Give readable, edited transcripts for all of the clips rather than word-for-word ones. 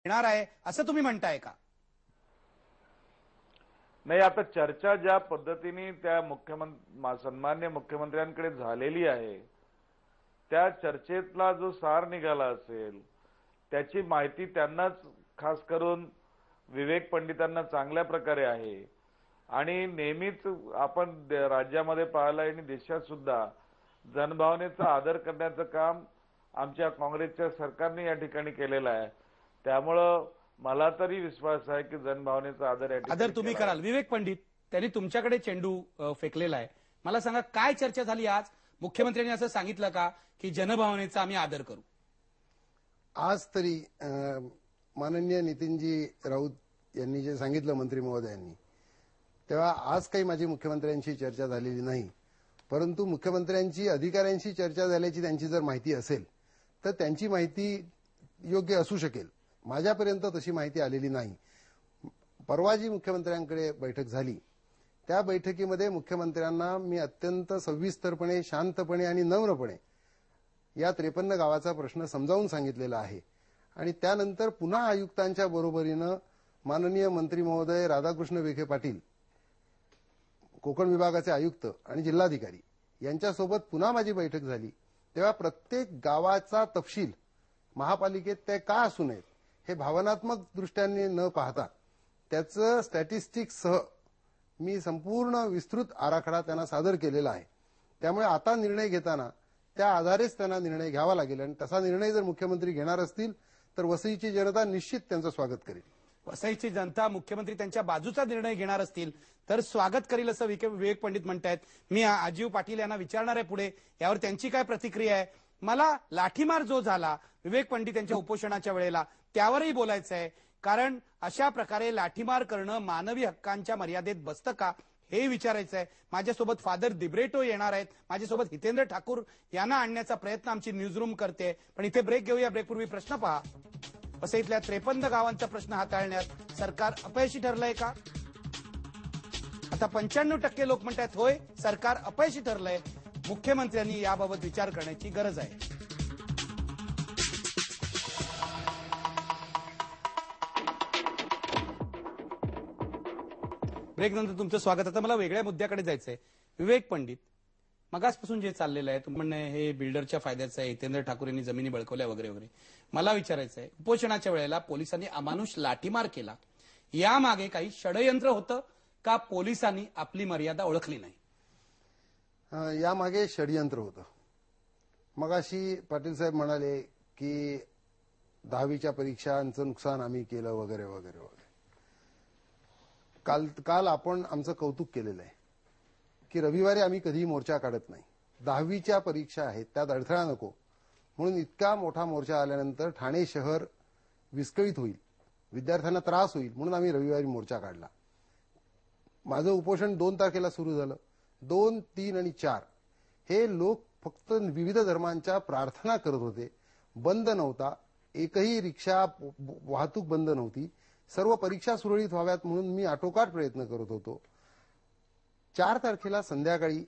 येणार आहे असं तुम्ही म्हणताय का? नाही, आता चर्चा ज्या पद्धतीने त्या सन्मान्य मुख्यमंत्र्यांकडे झालेली आहे त्या चर्चेतला जो सार निघाला असेल त्याची माहिती त्यांनाच, खास करून विवेक पंडितांना चांगल्या प्रकारे आहे. आणि नेहमीच आपण राज्यामध्ये पाहिलं आणि देशात सुद्धा जनभावनेचा आदर करण्याचं काम आमच्या काँग्रेसच्या सरकारने या ठिकाणी केलेलं आहे. त्यामुळं मला तरी विश्वास आहे की जनभावनेचा आदर तुम्ही कराल. विवेक पंडित, त्यांनी तुमच्याकडे चेंडू फेकलेला आहे. मला सांगा, काय चर्चा झाली आज? मुख्यमंत्र्यांनी असं सांगितलं का की जनभावनेचा आम्ही आदर करू? आज तरी माननीय नितीनजी राऊत यांनी जे सांगितलं मंत्री महोदयांनी, तेव्हा आज काही माझी मुख्यमंत्र्यांशी चर्चा झालेली नाही. परंतु मुख्यमंत्र्यांची अधिकाऱ्यांशी चर्चा झाल्याची त्यांची जर माहिती असेल तर त्यांची माहिती योग्य असू शकेल. माझ्यापर्यंत तशी माहिती आलेली नाही. परवा जी मुख्यमंत्र्यांकडे बैठक झाली त्या बैठकीमध्ये मुख्यमंत्र्यांना मी अत्यंत सविस्तरपणे, शांतपणे आणि नम्रपणे या 53 गावाचा प्रश्न समजावून सांगितलेला आहे. आणि त्यानंतर पुन्हा आयुक्तांच्या बरोबरीनं माननीय मंत्री महोदय राधाकृष्ण विखे पाटील, कोकण विभागाचे आयुक्त आणि जिल्हाधिकारी यांच्यासोबत पुन्हा माझी बैठक झाली. तेव्हा प्रत्येक गावाचा तपशील महापालिकेत ते का असू नयेत हे भावनात्मक दृष्ट्याने न पाहता त्याचं स्टॅटिस्टिक्ससह मी संपूर्ण विस्तृत आराखडा त्यांना सादर केलेला आहे. त्यामुळे आता निर्णय घेताना त्या आधारेच त्यांना निर्णय घ्यावा लागेल. आणि तसा निर्णय जर मुख्यमंत्री घेणार असतील तर वसईची जनता निश्चित त्यांचं स्वागत करेल. वसईची जनता मुख्यमंत्री त्यांच्या बाजूचा निर्णय घेणार असतील तर स्वागत करेल असं विवेक पंडित म्हणतायत. मी अजीव पाटील यांना विचारणार आहे पुढे यावर त्यांची काय प्रतिक्रिया आहे. मला लाठीमार जो झाला विवेक पंडित यांच्या उपोषणाच्या वेळेला त्यावरही बोलायचं आहे. कारण अशा प्रकारे लाठीमार करणं मानवी हक्कांच्या मर्यादेत बसतं का हे विचारायचं आहे. माझ्यासोबत फादर दिब्रेटो येणार आहेत. माझ्यासोबत हितेंद्र ठाकूर यांना आणण्याचा प्रयत्न आमची न्यूजरूम करते. पण इथे ब्रेक घेऊया. ब्रेकपूर्वी प्रश्न पहा. वसईतल्या 53 गावांचा प्रश्न हाताळण्यात सरकार अपयशी ठरलंय का? आता 95% लोक म्हणतात होय, सरकार अपयशी ठरलंय. मुख्यमंत्र्यांनी याबाबत विचार करण्याची गरज आहे. ब्रेक नंतर तुमचं स्वागत. आता मला वेगळ्या मुद्द्याकडे जायचंय. विवेक पंडित, मगासपासून जे चाललेलं आहे तुम्ही म्हणणं हे बिल्डरच्या फायद्याचं आहे, हितेंद्र ठाकूर यांनी जमिनी बळकवल्या वगैरे वगैरे. मला विचारायचं आहे, उपोषणाच्या वेळेला पोलिसांनी अमानुष लाठीमार केला, यामागे काही षडयंत्र होतं का पोलिसांनी आपली मर्यादा ओळखली नाही? यामागे षडयंत्र होतं. मगाशी पाटील साहेब म्हणाले की 10वीच्या परीक्षांचं नुकसान आम्ही केलं वगैरे वगैरे वगैरे. काल आपण आमचं कौतुक केलेलं आहे की रविवारी आम्ही कधीही मोर्चा काढत नाही. 10वीच्या परीक्षा आहेत त्यात अडथळा नको म्हणून इतका मोठा मोर्चा आल्यानंतर ठाणे शहर विस्कळीत होईल, विद्यार्थ्यांना त्रास होईल म्हणून आम्ही रविवारी मोर्चा काढला. माझं उपोषण 2 तारखेला सुरू झालं. 2, 3 आणि 4 हे लोक फक्त विविध धर्मांच्या प्रार्थना करत होते. बंद नव्हता, एकही रिक्षा वाहतूक बंद नव्हती. सर्व परीक्षा सुरळीत व्हाव्यात म्हणून मी आटोकाट प्रयत्न करत होतो. 4 तारखेला संध्याकाळी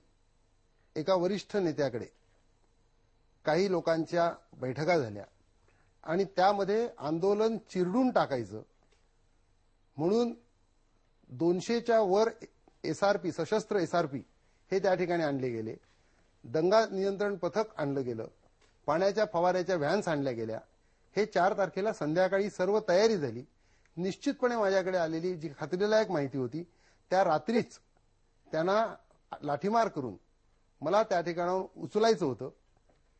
एका वरिष्ठ नेत्याकडे काही लोकांच्या बैठका झाल्या आणि त्यामध्ये आंदोलन चिरडून टाकायचं म्हणून 200च्या वर एसआरपी, सशस्त्र एसआरपी हे त्या ठिकाणी आणले गेले. दंगा नियंत्रण पथक आणलं गेलं. पाण्याच्या फवाऱ्याच्या व्हॅन्स आणल्या गेल्या. हे 4 तारखेला संध्याकाळी सर्व तयारी झाली. निश्चितपणे माझ्याकडे आलेली जी खात्रीलायक माहिती होती त्या रात्रीच त्यांना लाठीमार करून मला त्या ठिकाणाहून उचलायचं होतं,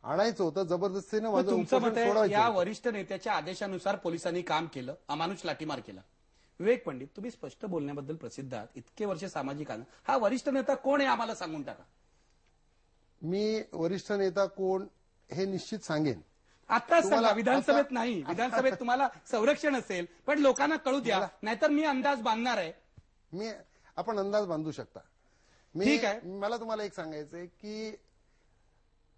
आणायचं होतं, जबरदस्तीनं माझं उपोषण सोडायचं. या वरिष्ठ नेत्याच्या आदेशानुसार पोलिसांनी काम केलं, अमानुष लाठीमार केला. विवेक पंडित, तुम्ही स्पष्ट बोलण्याबद्दल प्रसिद्ध आहात. इतके वर्ष सामाजिक आंदोलन, हा वरिष्ठ नेता कोण आहे आम्हाला सांगून टाका. मी वरिष्ठ नेता कोण हे निश्चित सांगेन. आताच सांगा, विधानसभेत नाही. विधानसभेत तुम्हाला संरक्षण असेल पण लोकांना कळू द्या, नाहीतर मी अंदाज बांधणार आहे. आपण अंदाज बांधू शकता. ठीक आहे. मला तुम्हाला एक सांगायचंय की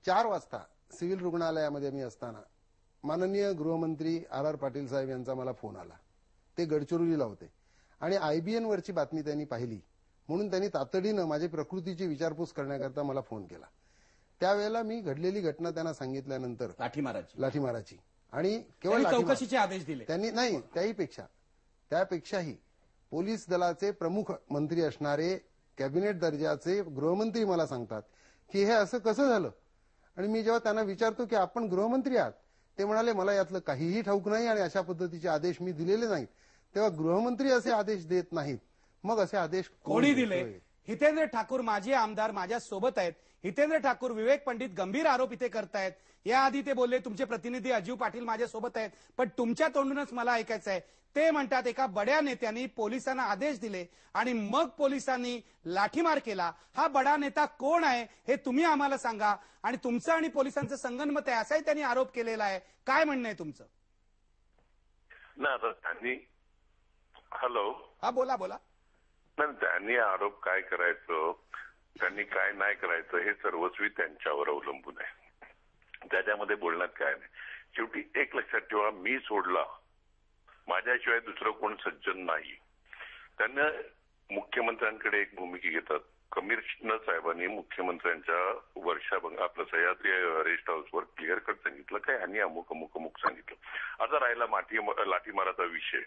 4 वाजता सिव्हिल रुग्णालयामध्ये मी असताना माननीय गृहमंत्री आर पाटील साहेब यांचा मला फोन आला. ते गडचिरोलीला होते आणि IBN वरची बातमी त्यांनी पाहिली म्हणून त्यांनी तातडीनं माझी प्रकृतीची विचारपूस करण्याकरता मला फोन केला. त्यावेळेला मी घडलेली घटना त्यांना सांगितल्यानंतर लाठीमाराची आणि केवळ त्यांनी लाठीमार. चौकशीचे आदेश दिले. त्यांनी नाही, त्यापेक्षाही पोलीस दलाचे प्रमुख मंत्री असणारे कॅबिनेट दर्जाचे गृहमंत्री मला सांगतात की हे असं कसं झालं. आणि मी जेव्हा त्यांना विचारतो की आपण गृहमंत्री आहात, ते म्हणाले मला यातलं काहीही ठाऊक नाही आणि अशा पद्धतीचे आदेश मी दिलेले नाहीत. तेव्हा गृहमंत्री असे आदेश देत नाहीत, मग असे आदेश कोणी दिले? हितेंद्र ठाकूर माजी आमदार माझ्या सोबत आहेत. हितेंद्र ठाकूर, विवेक पंडित गंभीर आरोप इथे करतायत. याआधी ते बोलले तुमचे प्रतिनिधी अजीव पाटील माझ्या सोबत आहेत, पण तुमच्या तोंडूनच मला ऐकायचं आहे. ते म्हणतात एका बड्या नेत्यांनी पोलिसांना आदेश दिले आणि मग पोलिसांनी लाठीमार केला. हा बडा नेता कोण आहे हे तुम्ही आम्हाला सांगा. आणि तुमचं आणि पोलिसांचं संगनमत आहे असाही त्यांनी आरोप केलेला आहे. काय म्हणणं आहे तुमचं? ना आता त्यांनी हॅलो हा बोला बोला. नाही, त्यांनी आरोप काय करायचं, त्यांनी काय नाही करायचं हे सर्वस्वी त्यांच्यावर अवलंबून आहे. त्याच्यामध्ये बोलण्यात काय नाही. शेवटी एक लक्षात ठेवा, मी सोडला, माझ्याशिवाय दुसरं कोण सज्जन नाही. त्यांना मुख्यमंत्र्यांकडे एक भूमिका घेतात. कमिशनर साहेबांनी मुख्यमंत्र्यांच्या आपलं सह्याद्री रेस्ट हाऊसवर क्लिअर कट सांगितलं काय यांनी अमुक अमुक अमुक सांगितलं. आता राहिला लाठीमाराचा विषय.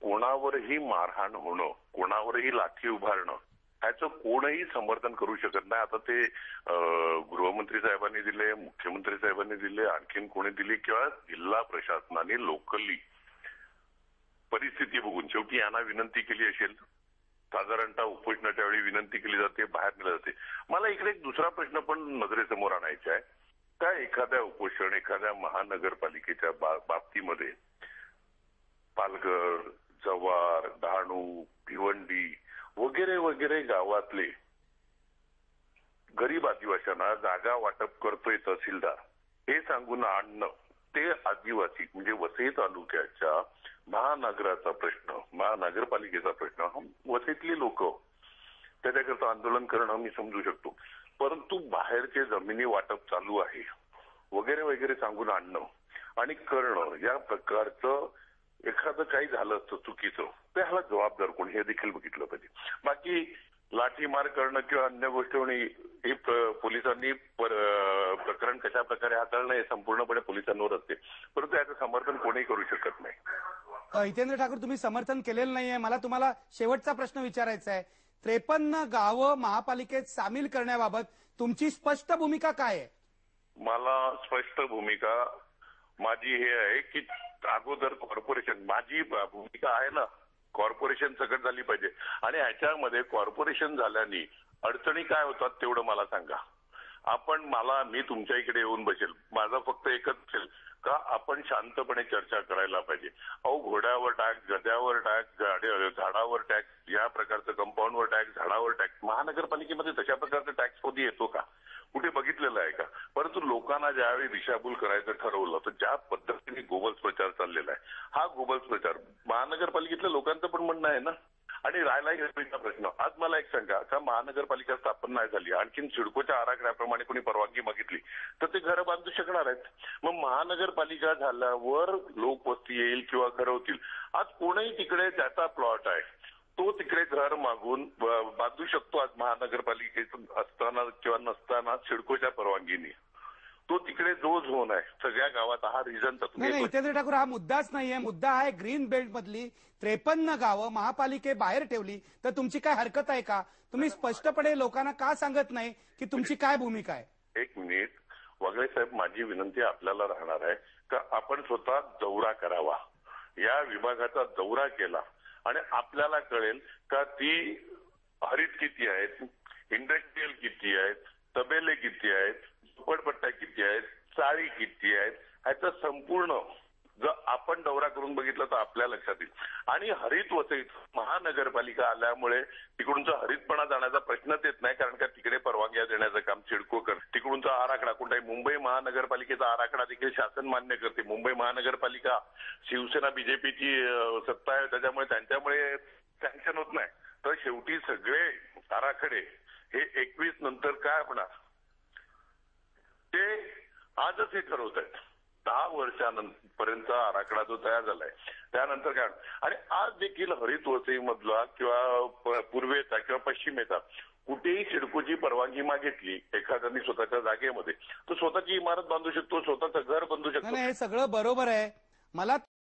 कोणावरही मारहाण होणं, कोणावरही लाठी उभारणं ह्याचं कोणही समर्थन करू शकत नाही. आता ते गृहमंत्री साहेबांनी दिले, मुख्यमंत्री साहेबांनी दिले, आणखीन कोणी दिली किंवा जिल्हा प्रशासनाने लोकली परिस्थिती बघून शेवटी यांना विनंती केली असेल. साधारणतः उपोषणाच्या वेळी विनंती केली जाते, बाहेर नेलं जाते. मला इकडे एक दुसरा प्रश्न पण नजरेसमोर आणायचा आहे. का एखाद्या उपोषण एखाद्या महानगरपालिकेच्या बाबतीमध्ये पालघर, जव्हार, डहाणू, भिवंडी वगैरे वगैरे गावातले गरीब आदिवासींना जागा वाटप करतोय तहसीलदार हे सांगून आणणं, ते आदिवासी म्हणजे वसई तालुक्याच्या महानगराचा प्रश्न, महानगरपालिकेचा प्रश्न, वसईतली लोक त्याच्याकरता आंदोलन करणं मी समजू शकतो. परंतु बाहेरचे जमिनी वाटप चालू आहे वगैरे वगैरे सांगून आणणं आणि करणं या प्रकारचं एखादं काही झालं असतं चुकीचं तर ह्याला जबाबदार कोण हे देखील बघितलं पाहिजे. बाकी लाठीमार करणं किंवा अन्य गोष्टी हे पोलिसांनी प्रकरण कशा प्रकारे हाताळणं हे संपूर्णपणे पोलिसांवर असते. परंतु याचं समर्थन कोणीही करू शकत नाही. हितेंद्र ठाकूर, तुम्ही समर्थन केलेलं नाहीये. मला तुम्हाला शेवटचा प्रश्न विचारायचा आहे. 53 गावं महापालिकेत सामील करण्याबाबत तुमची स्पष्ट भूमिका काय आहे? मला स्पष्ट भूमिका माझी हे आहे की अगोदर कॉर्पोरेशन, माझी भूमिका आहे ना, कॉर्पोरेशन सकट झाली पाहिजे. आणि ह्याच्यामध्ये कॉर्पोरेशन झाल्याने अडचणी काय होतात तेवढं मला सांगा. मी तुमच्या इकडे येऊन बसेल, माझा फक्त एकच असेल का आपण शांतपणे चर्चा करायला पाहिजे. घोड्यावर टॅक्स, गद्यावर टॅक्स, झाडावर टॅक्स, या प्रकारचं कंपाऊंडवर टॅक्स, झाडावर टॅक्स महानगरपालिकेमध्ये तशा प्रकारचा टॅक्स कधी येतो का? कुठे बघितलेलं आहे का? परंतु लोकांना ज्यावेळी दिशाभूल करायचं ठरवलं तर ज्या पद्धतीने गोबल्स प्रचार चाललेला आहे, हा गोबल्स प्रचार महानगरपालिकेतल्या लोकांचं पण म्हणणं आहे ना. आणि राहिला गेला प्रश्न, आज मला एक सांगा, का महानगरपालिका स्थापन नाही झाली, आणखीन सिडकोच्या आराखड्याप्रमाणे कोणी परवानगी मागितली तर ते घरं बांधू शकणार आहेत. मग महानगरपालिका झाल्यावर लोकवस्ती येईल किंवा घरं होतील. आज कोणीही तिकडे ज्याचा प्लॉट आहे तो तिकडे घर मागून बांधू शकतो. आज महानगरपालिकेत असताना किंवा नसताना सिडकोच्या परवानगीने तो तिकडे जो झोन आहे सगळ्या गावात, हा रिझन नाही. हितेंद्र ठाकूर, हा मुद्दाच नाहीये. मुद्दा आहे ग्रीन बेल्ट मधली 53 गावं महापालिकेबाहेर ठेवली तर तुमची काय हरकत आहे का? तुम्ही स्पष्टपणे लोकांना का सांगत नाही की तुमची काय भूमिका आहे? एक मिनिट वागळे साहेब, माझी विनंती आपल्याला राहणार आहे का आपण स्वतः दौरा करावा, या विभागाचा दौरा केला आणि आपल्याला कळेल का ती हरित किती आहेत, इंडस्ट्रीयल किती आहेत, तबेले किती आहेत, झोपडपट्ट्या किती आहेत, चाळी किती आहेत, ह्याचं संपूर्ण जर आपण दौरा करून बघितलं तर आपल्या लक्षात येईल. आणि हरित वसईत महानगरपालिका आल्यामुळे तिकडूनचा हरितपणा जाण्याचा प्रश्नच येत नाही, कारण का तिकडे परवानग्या देण्याचं काम सिडको करते. तिकडूनचा आराखडा कोणताही, मुंबई महानगरपालिकेचा आराखडा देखील शासन मान्य करते. मुंबई महानगरपालिका शिवसेना बीजेपीची सत्ता आहे, त्याच्यामुळे त्यांच्यामुळे सँक्शन होत नाही. तर शेवटी सगळे आराखडे हे 21 नंतर काय होणार ते आजच हे ठरवत आहेत. 10 वर्षांपर्यंतचा आराखडा जो तयार झालाय त्यानंतर काय. आणि आज देखील हरित वसईमधला किंवा पूर्वेचा किंवा पश्चिमेचा कुठेही सिडकोची परवानगी मागितली एखाद्याने स्वतःच्या जागेमध्ये तो स्वतःची इमारत बांधू शकतो, स्वतःचं घर बांधू शकतो. नाही, हे सगळं बरोबर आहे. मला